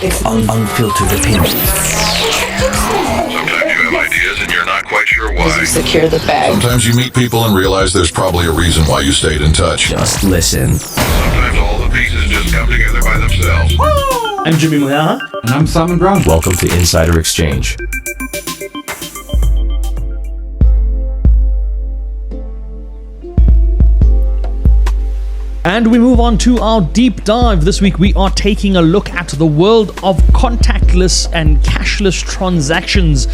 Unfiltered opinions. Sometimes you have ideas and you're not quite sure why. As you secure the bag. Sometimes you meet people and realize there's probably a reason why you stayed in touch. Just listen. Sometimes all the pieces just come together by themselves. I'm Jimmy Moyaha. And I'm Simon Brown. Welcome to Insider Exchange. And we move on to our deep dive. This week we are taking a look at the world of contactless and cashless transactions,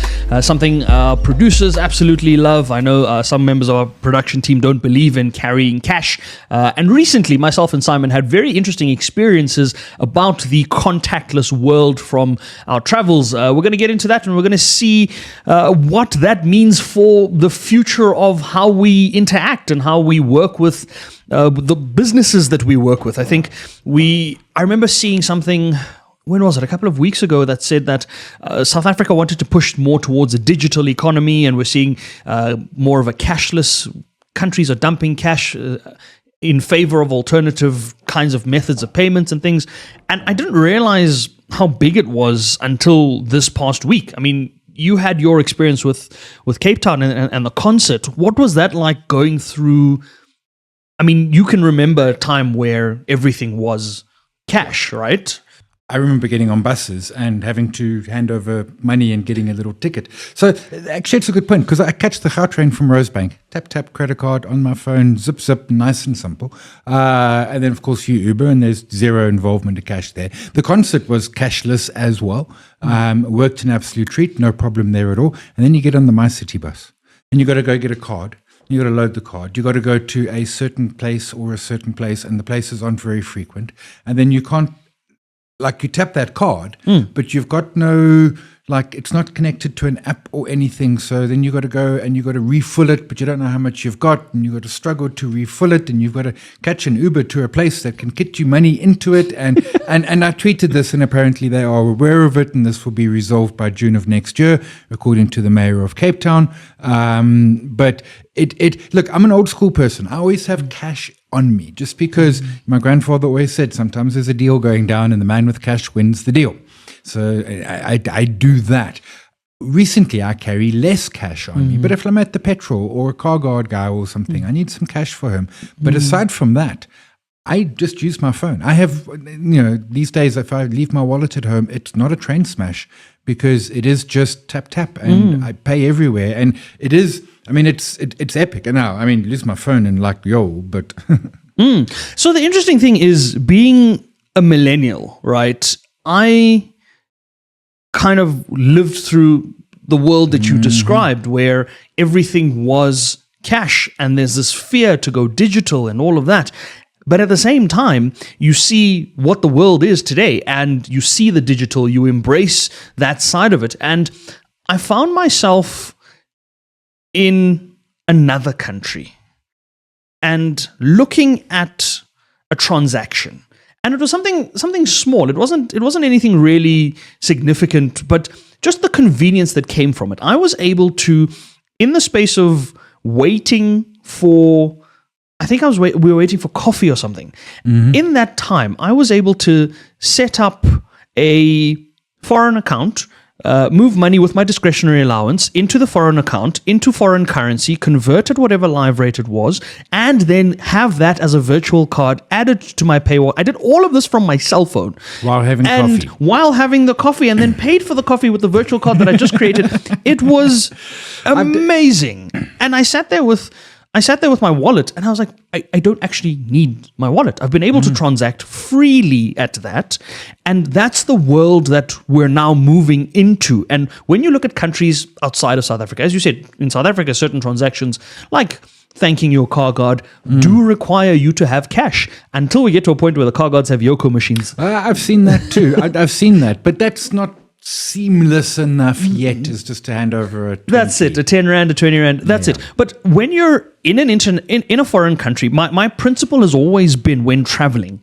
something producers absolutely love. I know some members of our production team don't believe in carrying cash. And recently, myself and Simon had very interesting experiences about the contactless world from our travels. We're going to get into that and we're going to see what that means for the future of how we interact and how we work with the businesses that we work with. I think I remember seeing something, when was it? A couple of weeks ago that said that South Africa wanted to push more towards a digital economy, and we're seeing more of a cashless. Countries are dumping cash in favor of alternative kinds of methods of payments and things. And I didn't realize how big it was until this past week. I mean, you had your experience with Cape Town and the concert. What was that like going through? I mean, you can remember a time where everything was cash, right? I remember getting on buses and having to hand over money and getting a little ticket. So actually, it's a good point, because I catch the Gautrain from Rosebank. Tap, tap, credit card on my phone, zip, zip, nice and simple. And then, of course, you Uber, and there's zero involvement of cash there. The concert was cashless as well. Worked an absolute treat, no problem there at all. And then you get on the MyCity bus, and you got to go get a card. You got to load the card. You got to go to a certain place or a certain place, and the places aren't very frequent. And then you can't, like, you tap that card, but you've got no, like, it's not connected to an app or anything. So then you got to go and you got to refill it, but you don't know how much you've got, and you got to struggle to refill it, and you've got to catch an Uber to a place that can get you money into it. And and I tweeted this, and apparently they are aware of it, and this will be resolved by June of next year, according to the mayor of Cape Town. But look, I'm an old school person. I always have cash on me, just because my grandfather always said sometimes there's a deal going down and the man with cash wins the deal. So I do that. Recently, I carry less cash on me, but if I'm at the petrol or a car guard guy or something, I need some cash for him. But aside from that, I just use my phone. I have, these days, if I leave my wallet at home, it's not a train smash, because it is just tap, tap, and I pay everywhere. And it is, I mean, it's epic. And now, I mean, lose my phone and like, but... So the interesting thing is, being a millennial, right? I kind of lived through the world that you described, where everything was cash and there's this fear to go digital and all of that. But at the same time, you see what the world is today, and you see the digital, you embrace that side of it. And I found myself in another country and looking at a transaction. And it was something small. It wasn't anything really significant, but just the convenience that came from it. I was able to, in the space of waiting for, I think we were waiting for coffee or something. In that time, I was able to set up a foreign account, move money with my discretionary allowance into the foreign account, into foreign currency, convert it whatever live rate it was, and then have that as a virtual card added to my paywall. I did all of this from my cell phone. While having coffee. While having the coffee, and then paid for the coffee with the virtual card that I just created. It was amazing. And I sat there with my wallet, and I was like, I don't actually need my wallet. I've been able to transact freely at that. And that's the world that we're now moving into. And when you look at countries outside of South Africa, as you said, in South Africa, certain transactions, like thanking your car guard, do require you to have cash, until we get to a point where the car guards have Yoko machines. I've seen that too. I've seen that. But that's not seamless enough yet, is just to hand over a 20. That's it, a 10 rand, a 20 rand, that's it. But when you're in a foreign country, my principle has always been, when traveling,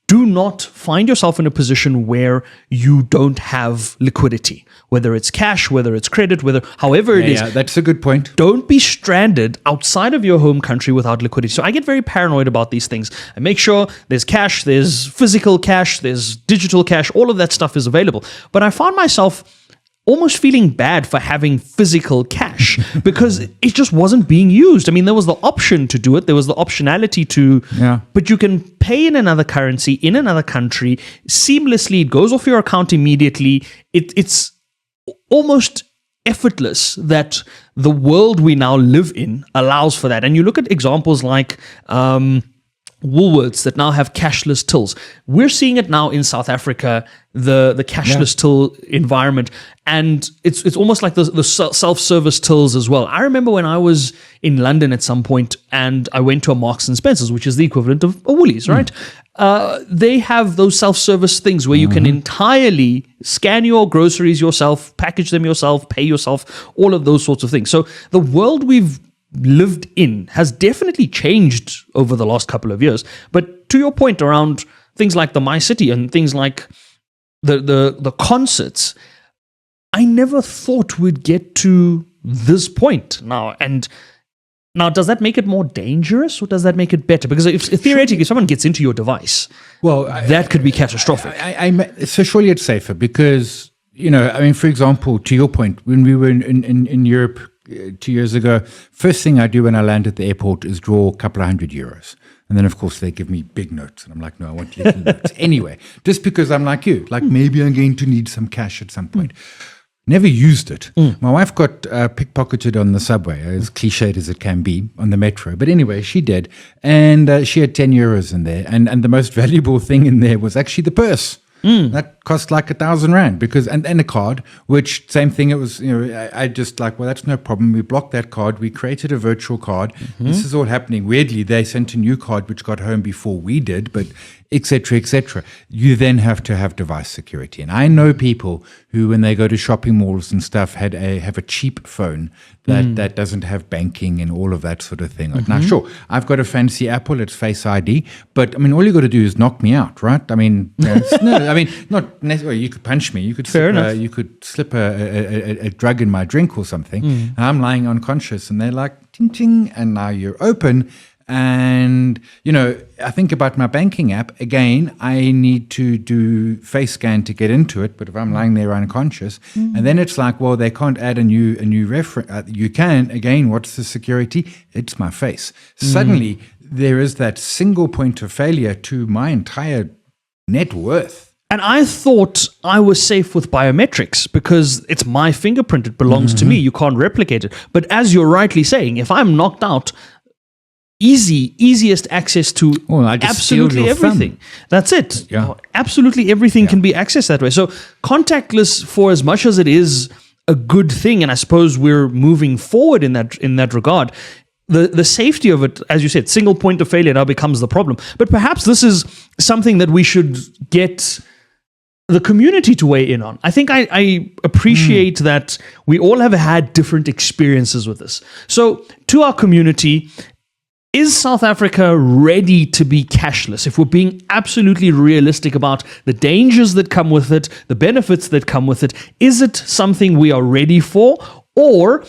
do not find yourself in a position where you don't have liquidity, whether it's cash, whether it's credit, however it is. Yeah, that's a good point. Don't be stranded outside of your home country without liquidity. So I get very paranoid about these things. I make sure there's cash, there's physical cash, there's digital cash, all of that stuff is available. But I found myself almost feeling bad for having physical cash because it just wasn't being used. I mean, there was the option to do it. There was the optionality to, but you can pay in another currency, in another country, seamlessly. It goes off your account immediately. It's almost effortless that the world we now live in allows for that. And you look at examples like Woolworths that now have cashless tills. We're seeing it now in South Africa, the cashless till environment, and it's almost like the self-service tills as well. I remember when I was in London at some point and I went to a Marks and Spencer's, which is the equivalent of a Woolies, right? They have those self-service things where you can entirely scan your groceries yourself, package them yourself, pay yourself, all of those sorts of things. So the world we've lived in has definitely changed over the last couple of years. But to your point around things like the My City and things like the concerts, I never thought we'd get to this point now. And now, does that make it more dangerous or does that make it better? Because if theoretically, if someone gets into your device, that could be catastrophic. So surely it's safer because, I mean, for example, to your point, when we were in Europe 2 years ago, first thing I do when I land at the airport is draw a couple of €100. And then, of course, they give me big notes. And I'm like, no, I want little notes. Anyway, just because I'm like you, maybe I'm going to need some cash at some point. Never used it. My wife got pickpocketed on the subway, as cliched as it can be, on the metro. But anyway, she did. And she had €10 in there. And the most valuable thing in there was actually the purse. That cost like R1,000 because and a card, which same thing. It was I just like, well, that's no problem. We blocked that card. We created a virtual card. This is all happening. Weirdly, they sent a new card which got home before we did, but etc. etc. You then have to have device security, and I know people who, when they go to shopping malls and stuff, have a cheap phone that doesn't have banking and all of that sort of thing. Now, sure, I've got a fancy Apple. It's Face ID, but I mean, all you got to do is knock me out, right? I mean, not necessarily. You could punch me. You could you could slip a drug in my drink or something. And I'm lying unconscious, and they're like, ting ting, and now you're open. And, I think about my banking app. Again, I need to do face scan to get into it. But if I'm lying there unconscious, and then it's like, well, they can't add a new reference. You can. Again, what's the security? It's my face. Suddenly, there is that single point of failure to my entire net worth. And I thought I was safe with biometrics because it's my fingerprint. It belongs to me. You can't replicate it. But as you're rightly saying, if I'm knocked out, easiest access to absolutely everything. That's it. Yeah. Absolutely everything can be accessed that way. So contactless, for as much as it is a good thing, and I suppose we're moving forward in that regard, the safety of it, as you said, single point of failure now becomes the problem. But perhaps this is something that we should get the community to weigh in on. I think I appreciate that we all have had different experiences with this. So to our community, is South Africa ready to be cashless? If we're being absolutely realistic about the dangers that come with it, the benefits that come with it, is it something we are ready for? Or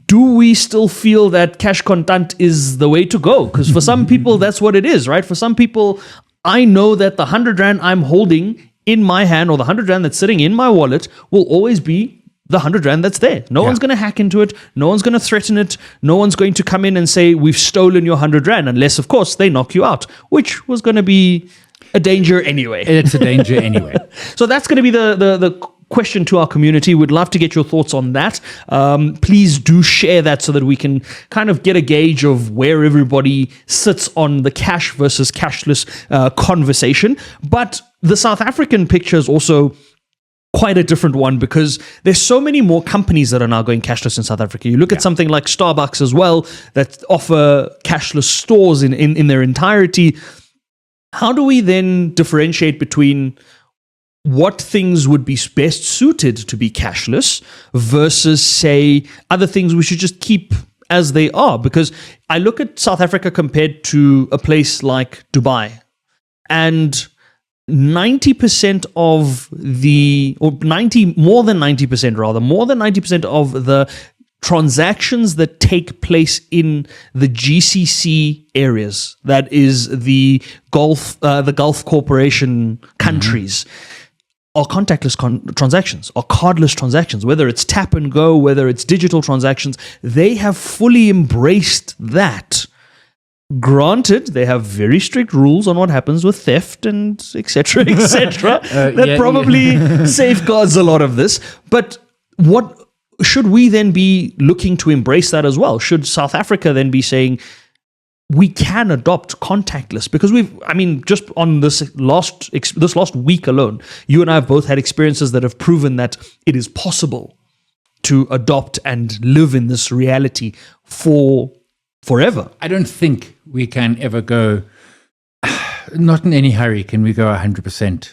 do we still feel that cash contant is the way to go? Because for some people, that's what it is, right? For some people, I know that the R100 I'm holding in my hand or the R100 that's sitting in my wallet will always be the R100 that's there. No one's going to hack into it. No one's going to threaten it. No one's going to come in and say, we've stolen your R100, unless, of course, they knock you out, which was going to be a danger anyway. It's a danger anyway. So that's going to be the question to our community. We'd love to get your thoughts on that. Please do share that so that we can kind of get a gauge of where everybody sits on the cash versus cashless conversation. But the South African picture is also quite a different one because there's so many more companies that are now going cashless in South Africa. You look at something like Starbucks as well that offer cashless stores in their entirety. How do we then differentiate between what things would be best suited to be cashless versus, say, other things we should just keep as they are? Because I look at South Africa compared to a place like Dubai, and 90% of the, or 90, more than 90% rather, more than 90% of the transactions that take place in the GCC areas, that is the Gulf Corporation countries, are contactless transactions, are cardless transactions, whether it's tap and go, whether it's digital transactions. They have fully embraced that. Granted, they have very strict rules on what happens with theft and etc., etc. That probably safeguards a lot of this. But what should we then be looking to embrace that as well? Should South Africa then be saying we can adopt contactless? Because just on this last week alone, you and I have both had experiences that have proven that it is possible to adopt and live in this reality forever. I don't think we can ever go, not in any hurry, can we go 100%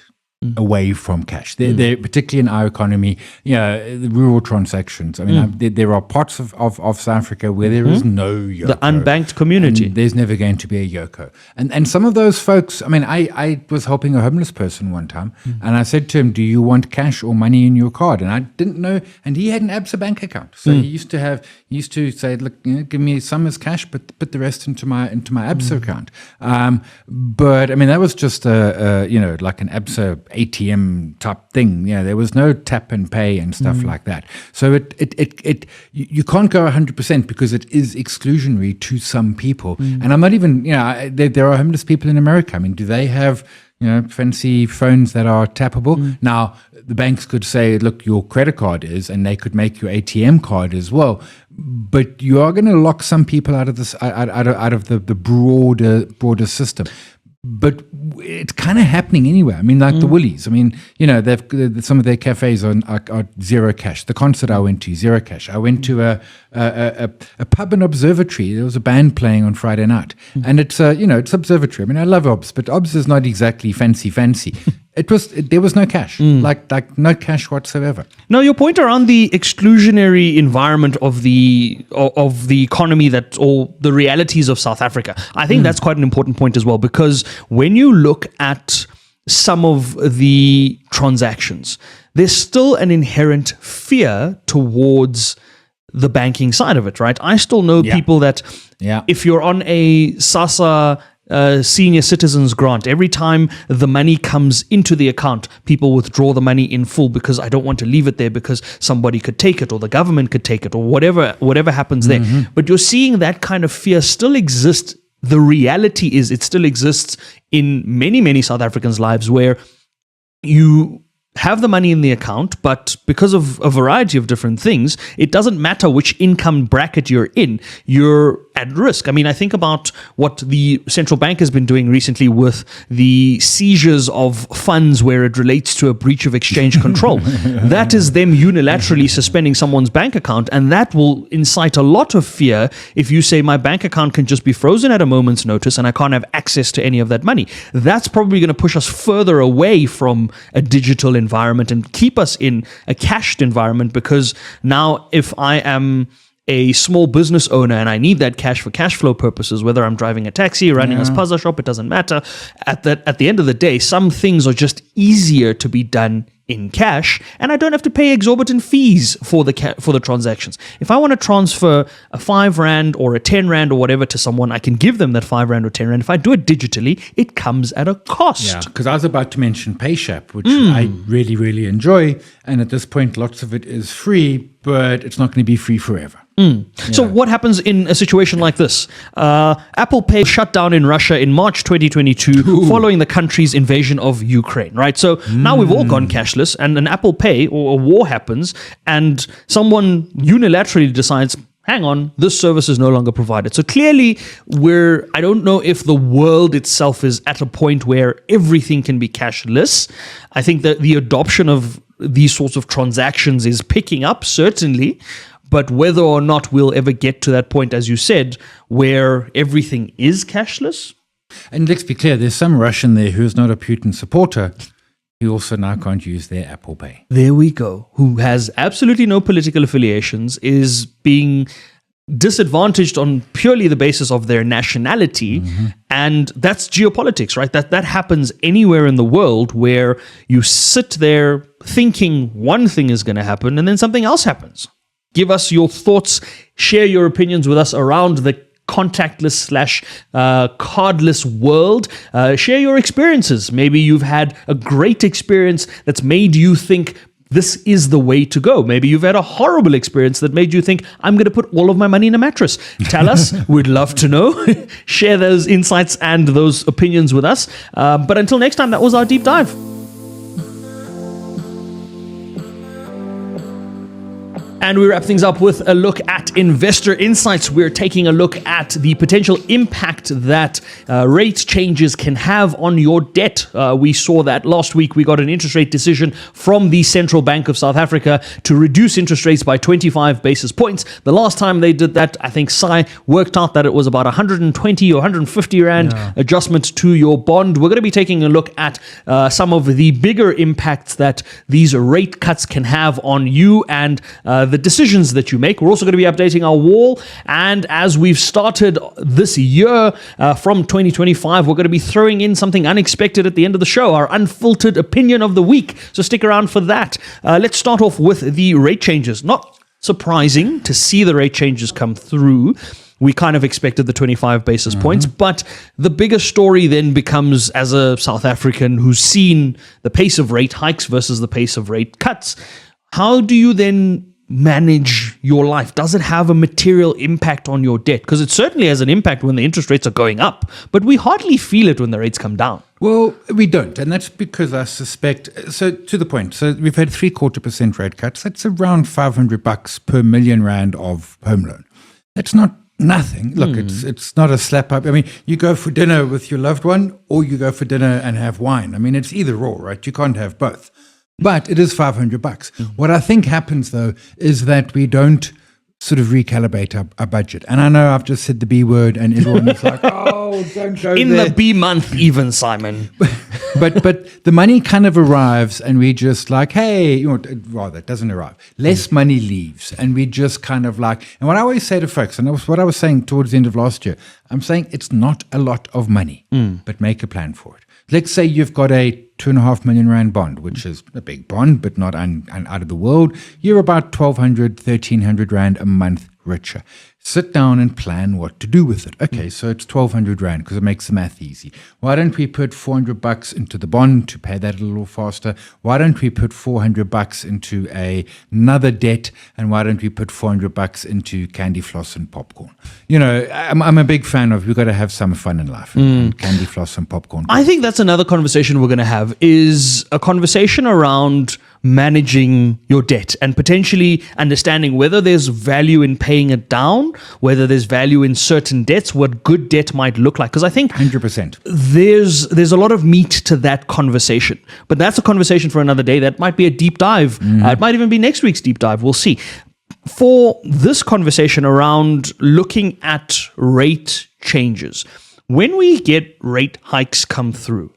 away from cash. They're particularly in our economy, the rural transactions. I mean, there are parts of South Africa where there is no Yoko. The unbanked community. And there's never going to be a Yoko. And some of those folks, I mean, I was helping a homeless person one time, and I said to him, do you want cash or money in your card? And I didn't know, and he had an ABSA bank account. So he used to say, look, give me some as cash, but put the rest into my ABSA account. But I mean, that was just like an ABSA ATM type thing. There was no tap and pay and stuff like that. So you can't go 100% because it is exclusionary to some people. And I'm not even, there are homeless people in America. I mean, do they have fancy phones that are tappable? Now, the banks could say, look, your credit card is, and they could make your ATM card as well. But you are going to lock some people out of this, out of the broader system. But it's kind of happening anyway. I mean, like the Woolies. I mean, they've some of their cafes are zero cash. The concert I went to, zero cash. I went to a pub and observatory. There was a band playing on Friday night, and it's it's observatory. I mean, I love OBS, but OBS is not exactly fancy. There was no cash, like no cash whatsoever. Now, your point around the exclusionary environment of the economy, or the realities of South Africa, I think that's quite an important point as well, because when you look at some of the transactions, there's still an inherent fear towards the banking side of it, right? I still know people that if you're on a SASSA senior citizens grant, every time the money comes into the account, people withdraw the money in full because I don't want to leave it there because somebody could take it or the government could take it or whatever happens there. But you're seeing that kind of fear still exist. The reality is it still exists in many, many South Africans' lives where you have the money in the account, but because of a variety of different things, it doesn't matter which income bracket you're in, you're at risk. I mean, I think about what the central bank has been doing recently with the seizures of funds where it relates to a breach of exchange control. That is them unilaterally suspending someone's bank account, and that will incite a lot of fear if you say my bank account can just be frozen at a moment's notice and I can't have access to any of that money. That's probably going to push us further away from a digital environment and keep us in a cached environment, because now if I am a small business owner and I need that cash for cash flow purposes, whether I'm driving a taxi, running a spaza shop, it doesn't matter. At the end of the day, some things are just easier to be done in cash, and I don't have to pay exorbitant fees for the transactions. If I want to transfer a 5 Rand or a 10 Rand or whatever to someone, I can give them that 5 Rand or 10 Rand. If I do it digitally, it comes at a cost. Yeah, because I was about to mention PayShap, which I really, really enjoy, and at this point, lots of it is free, but it's not going to be free forever. So what happens in a situation like this? Apple Pay shut down in Russia in March 2022 following the country's invasion of Ukraine, right? So now we've all gone cashless, and an Apple Pay or a war happens, and someone unilaterally decides, hang on, this service is no longer provided. So clearly I don't know if the world itself is at a point where everything can be cashless. I think that the adoption of these sorts of transactions is picking up, certainly. But whether or not we'll ever get to that point, as you said, where everything is cashless. And let's be clear, there's some Russian there who's not a Putin supporter who also now can't use their Apple Pay. There we go. Who has absolutely no political affiliations, is being disadvantaged on purely the basis of their nationality, and that's geopolitics, right? That happens anywhere in the world where you sit there thinking one thing is going to happen and then something else happens. Give us your thoughts, share your opinions with us around the contactless / cardless world. Share your experiences. Maybe you've had a great experience that's made you think this is the way to go. Maybe you've had a horrible experience that made you think, I'm going to put all of my money in a mattress. Tell us. We'd love to know. Share those insights and those opinions with us. But until next time, that was our deep dive. And we wrap things up with a look at investor insights. We're taking a look at the potential impact that rate changes can have on your debt. We saw that last week. We got an interest rate decision from the Central Bank of South Africa to reduce interest rates by 25 basis points. The last time they did that, I think Sai worked out that it was about 120 or 150 Rand adjustment to your bond. We're going to be taking a look at some of the bigger impacts that these rate cuts can have on you and the decisions that you make. We're also going to be updating our wall. And as we've started this year from 2025, we're going to be throwing in something unexpected at the end of the show, our unfiltered opinion of the week. So stick around for that. Let's start off with the rate changes. Not surprising to see the rate changes come through. We kind of expected the 25 basis points, but the bigger story then becomes, as a South African who's seen the pace of rate hikes versus the pace of rate cuts, how do you then manage your life? Does it have a material impact on your debt? Because it certainly has an impact when the interest rates are going up, but we hardly feel it when the rates come down. Well, we don't, and that's because I suspect, so to the point, so we've had 0.75% rate cuts. That's around $500 per million Rand of home loan. That's not nothing. Look, it's not a slap up. I mean, you go for dinner with your loved one or you go for dinner and have wine. I mean, it's either or, right? You can't have both. But it is $500. What I think happens, though, is that we don't sort of recalibrate our budget. And I know I've just said the B word and everyone is like, oh, don't go in there. The B month even, Simon. but the money kind of arrives and we just like, hey, rather, it doesn't arrive. Less money leaves and we just kind of like, and what I always say to folks, and that was what I was saying towards the end of last year, I'm saying it's not a lot of money, but make a plan for it. Let's say you've got a 2.5 million Rand bond, which is a big bond, but not out of the world. You're about 1,200, 1,300 Rand a month richer. Sit down and plan what to do with it. Okay, so it's 1,200 Rand because it makes the math easy. Why don't we put $400 into the bond to pay that a little faster? Why don't we put $400 into another debt? And why don't we put $400 into candy floss and popcorn? You know, I'm a big fan of, we've got to have some fun in life. And candy floss and popcorn. I think that's another conversation we're going to have, is a conversation around managing your debt and potentially understanding whether there's value in paying it down, whether there's value in certain debts, what good debt might look like. Because I think 100%. There's a lot of meat to that conversation. But that's a conversation for another day. That might be a deep dive. It might even be next week's deep dive. We'll see. For this conversation around looking at rate changes, when we get rate hikes come through,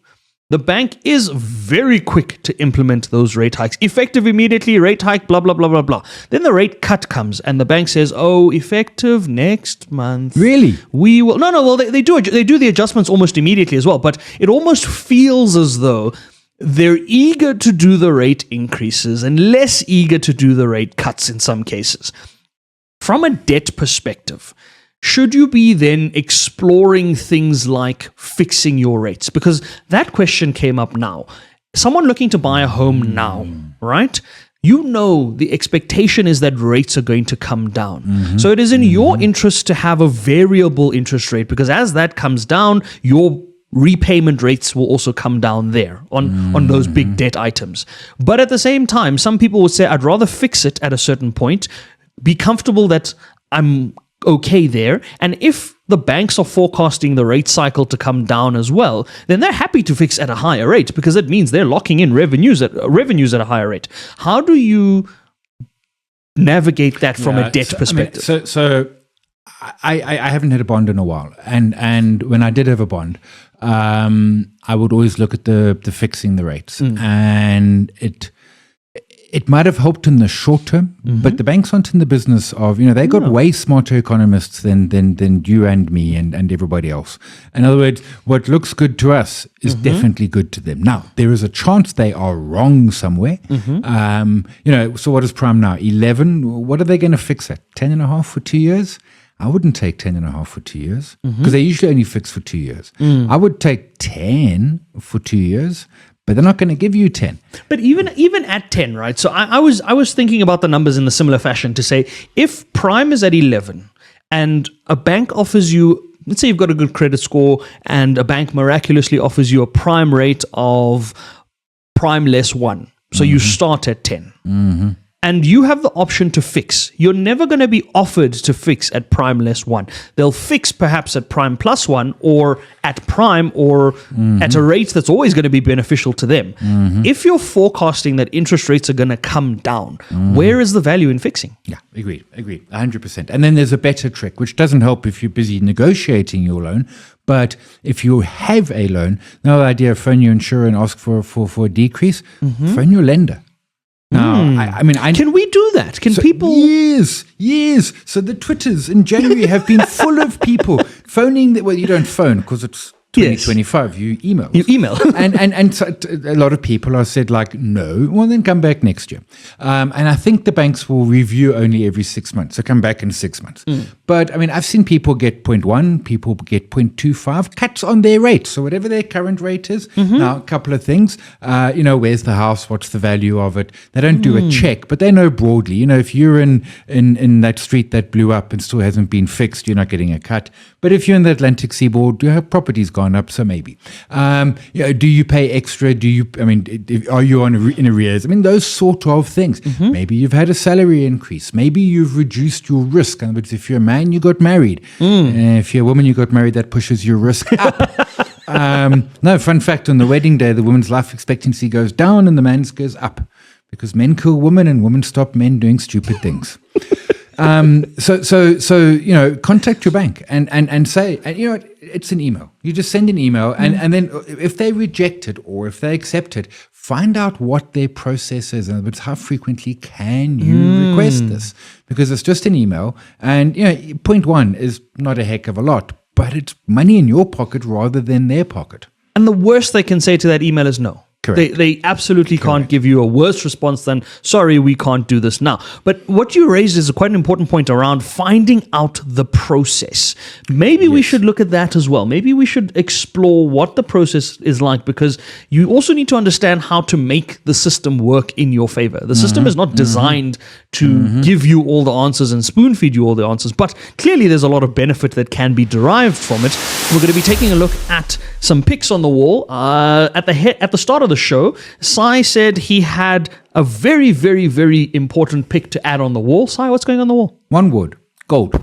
the bank is very quick to implement those rate hikes. Effective immediately, rate hike, blah, blah, blah, blah, blah. Then the rate cut comes and the bank says, oh, effective next month. Really? We will. No, well, they do the adjustments almost immediately as well. But it almost feels as though they're eager to do the rate increases and less eager to do the rate cuts in some cases. From a debt perspective, should you be then exploring things like fixing your rates? Because that question came up now. Someone looking to buy a home now, right? You know the expectation is that rates are going to come down. So it is in your interest to have a variable interest rate, because as that comes down, your repayment rates will also come down there on those big debt items. But at the same time, some people would say, I'd rather fix it at a certain point, be comfortable that I'm okay there. And if the banks are forecasting the rate cycle to come down as well, then they're happy to fix at a higher rate because it means they're locking in revenues at a higher rate. How do you navigate that from a debt perspective? So I haven't had a bond in a while, and when I did have a bond, I would always look at the fixing the rates, and it might have helped in the short term, but the banks aren't in the business of, they got way smarter economists than you and me and everybody else. In other words, what looks good to us is definitely good to them. Now, there is a chance they are wrong somewhere. So what is prime now? 11? What are they going to fix at? 10.5 for 2 years? I wouldn't take 10.5 for 2 years because they usually only fix for 2 years. I would take 10 for 2 years, but they're not going to give you 10. But even at 10, right? So I was thinking about the numbers in a similar fashion to say, if prime is at 11 and a bank offers you, let's say you've got a good credit score and a bank miraculously offers you a prime rate of prime less 1. So you start at 10. And you have the option to fix. You're never going to be offered to fix at prime less 1. They'll fix perhaps at prime plus 1 or at prime or at a rate that's always going to be beneficial to them. If you're forecasting that interest rates are going to come down, where is the value in fixing? Yeah, agree, 100%. And then there's a better trick, which doesn't help if you're busy negotiating your loan. But if you have a loan, no idea, phone your insurer and ask for a decrease, phone your lender. Now, Can we do that? Can people? Yes. So the Twitters in January have been full of people phoning. Well, you don't phone because it's 2025. You email. and so a lot of people are said like, no, well then come back next year. And I think the banks will review only every 6 months. So come back in 6 months. But I've seen people get 0.1, people get 0.25 cuts on their rate. So whatever their current rate is. Now, a couple of things, where's the house? What's the value of it? They don't do a check, but they know broadly, if you're in that street that blew up and still hasn't been fixed, you're not getting a cut. But if you're in the Atlantic seaboard, your property's gone up, so maybe. Do you pay extra? Are you in arrears? Those sort of things. Maybe you've had a salary increase. Maybe you've reduced your risk. In other words, if you're a man, you got married. If you're a woman, you got married, that pushes your risk up. No, fun fact, on the wedding day, the woman's life expectancy goes down and the man's goes up because men kill women and women stop men doing stupid things. So contact your bank and say, it's an email. You just send an email and then if they reject it or if they accept it, find out what their process is. In other words, how frequently can you request this? Because it's just an email and, 0.1 is not a heck of a lot, but it's money in your pocket rather than their pocket. And the worst they can say to that email is no. Correct. They absolutely can't give you a worse response than, sorry, we can't do this now. But what you raised is quite an important point around finding out the process. Maybe we should look at that as well. Maybe we should explore what the process is like, because you also need to understand how to make the system work in your favor. The system is not designed to give you all the answers and spoon feed you all the answers, but clearly there's a lot of benefit that can be derived from it. We're going to be taking a look at some picks on the wall. At the start of the show, Sai said he had a very, very, very important pick to add on the wall. Sai, what's going on the wall? One word, gold.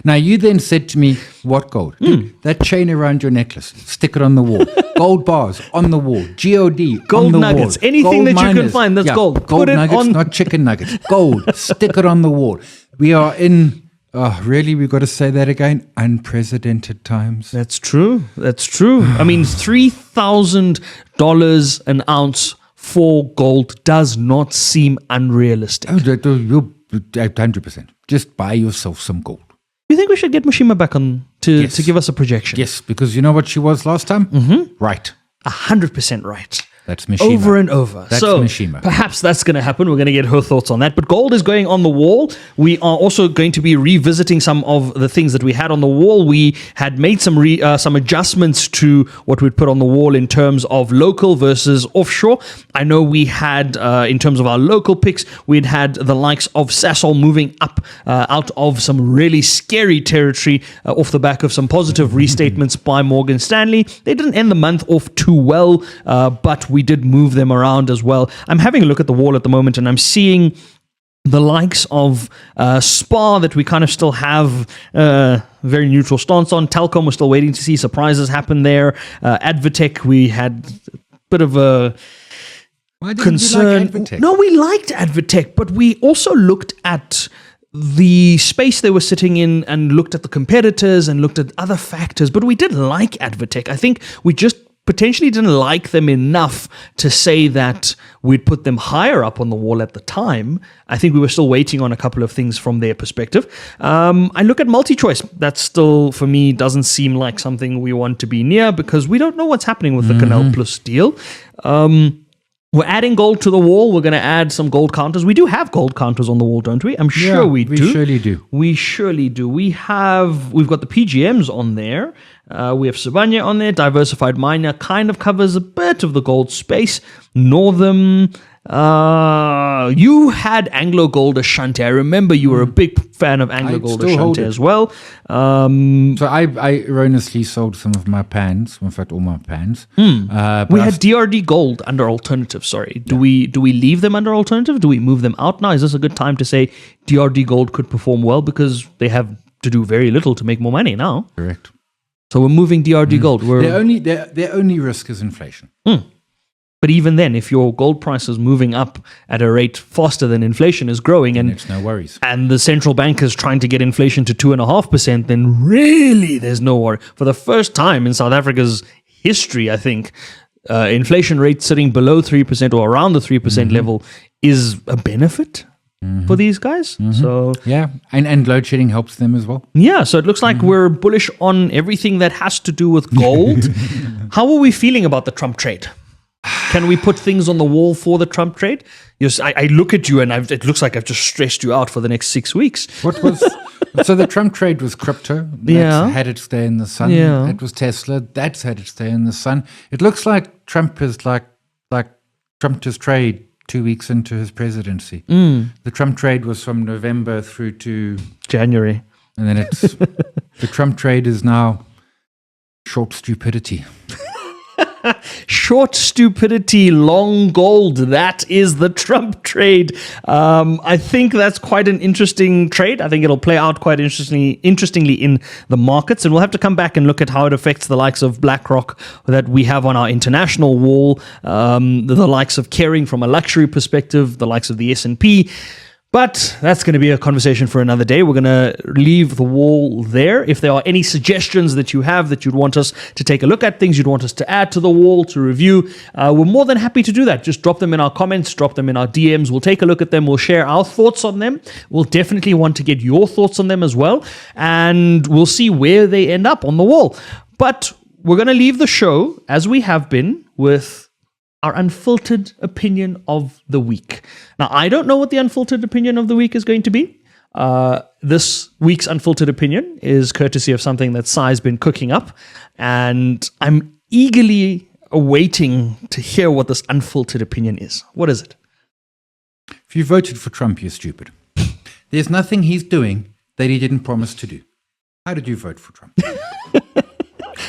Now, you then said to me, what gold? Dude, that chain around your necklace, stick it on the wall. Gold bars on the wall. GOD gold on the nuggets. wall. Anything gold that miners. you can find that's gold. Gold Put nuggets, it on. not chicken nuggets. Gold, stick it on the wall. We are in... Oh, really? We've got to say that again? Unprecedented times. That's true. $3,000 an ounce for gold does not seem unrealistic. Oh, you're 100%. Just buy yourself some gold. You think we should get Mashima back on to give us a projection? Yes, because you know what she was last time? Right. 100% right. That's Mishima. Over and over. That's so Mishima. Perhaps that's going to happen. We're going to get her thoughts on that. But gold is going on the wall. We are also going to be revisiting some of the things that we had on the wall. We had made some adjustments to what we'd put on the wall in terms of local versus offshore. I know we had, in terms of our local picks, we'd had the likes of Sasol moving up out of some really scary territory off the back of some positive restatements by Morgan Stanley. They didn't end the month off too well, but we did move them around as well. I'm having a look at the wall at the moment and I'm seeing the likes of Spar that we kind of still have very neutral stance on. Telkom, we're still waiting to see surprises happen there. Advotech, we had a bit of a concern. You like Advotech? No, we liked Advotech, but we also looked at the space they were sitting in and looked at the competitors and looked at other factors. But we did like Advotech. I think we just potentially didn't like them enough to say that we'd put them higher up on the wall at the time. I think we were still waiting on a couple of things from their perspective. I look at multi-choice. That still, for me, doesn't seem like something we want to be near because we don't know what's happening with the Canal Plus deal. We're adding gold to the wall. We're going to add some gold counters. We do have gold counters on the wall, don't we? I'm sure we do. We surely do. We surely do. We've got the PGMs on there. We have Sibanye on there. Diversified Miner kind of covers a bit of the gold space. Northern. You had Anglo Gold Ashanti. I remember you were a big fan of Anglo Gold Ashanti as well. So I erroneously sold some of my pans, in fact all my pans. We had DRD Gold under alternative, sorry. Do we leave them under alternative? Do we move them out now? Is this a good time to say DRD Gold could perform well because they have to do very little to make more money now? Correct. So we're moving DRD Gold. Their only risk is inflation. But even then, if your gold price is moving up at a rate faster than inflation is growing, and it's no worries, and the central bank is trying to get inflation to 2.5%, then really there's no worry. For the first time in South Africa's history, I think, inflation rate sitting below 3% or around the 3% level is a benefit for these guys. So yeah, and load shedding helps them as well. Yeah, so it looks like we're bullish on everything that has to do with gold. How are we feeling about the Trump trade? Can we put things on the wall for the Trump trade? Yes, I look at you and it looks like I've just stressed you out for the next 6 weeks. So the Trump trade was crypto. That's had its day in the sun. Yeah. It was Tesla. That's had its day in the sun. It looks like Trump is like trumped his trade 2 weeks into his presidency. The Trump trade was from November through to January. And then the Trump trade is now short stupidity. Short stupidity, long gold. That is the Trump trade. I think that's quite an interesting trade. I think it'll play out quite interestingly in the markets. And we'll have to come back and look at how it affects the likes of BlackRock that we have on our international wall, the likes of Caring from a luxury perspective, the likes of the S&P. But that's going to be a conversation for another day. We're going to leave the wall there. If there are any suggestions that you have that you'd want us to take a look at, things you'd want us to add to the wall, to review, we're more than happy to do that. Just drop them in our comments, drop them in our DMs. We'll take a look at them. We'll share our thoughts on them. We'll definitely want to get your thoughts on them as well. And we'll see where they end up on the wall. But we're going to leave the show, as we have been, with our unfiltered opinion of the week. Now, I don't know what the unfiltered opinion of the week is going to be. This week's unfiltered opinion is courtesy of something that Sai's been cooking up, and I'm eagerly awaiting to hear what this unfiltered opinion is. What is it? If you voted for Trump, you're stupid. There's nothing he's doing that he didn't promise to do. How did you vote for Trump?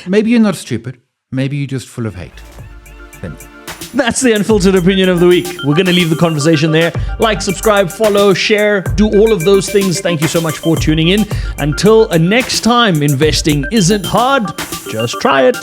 Maybe you're not stupid. Maybe you're just full of hate. Thank you. That's the unfiltered opinion of the week. We're going to leave the conversation there. Like, subscribe, follow, share, do all of those things. Thank you so much for tuning in. Until next time, investing isn't hard. Just try it.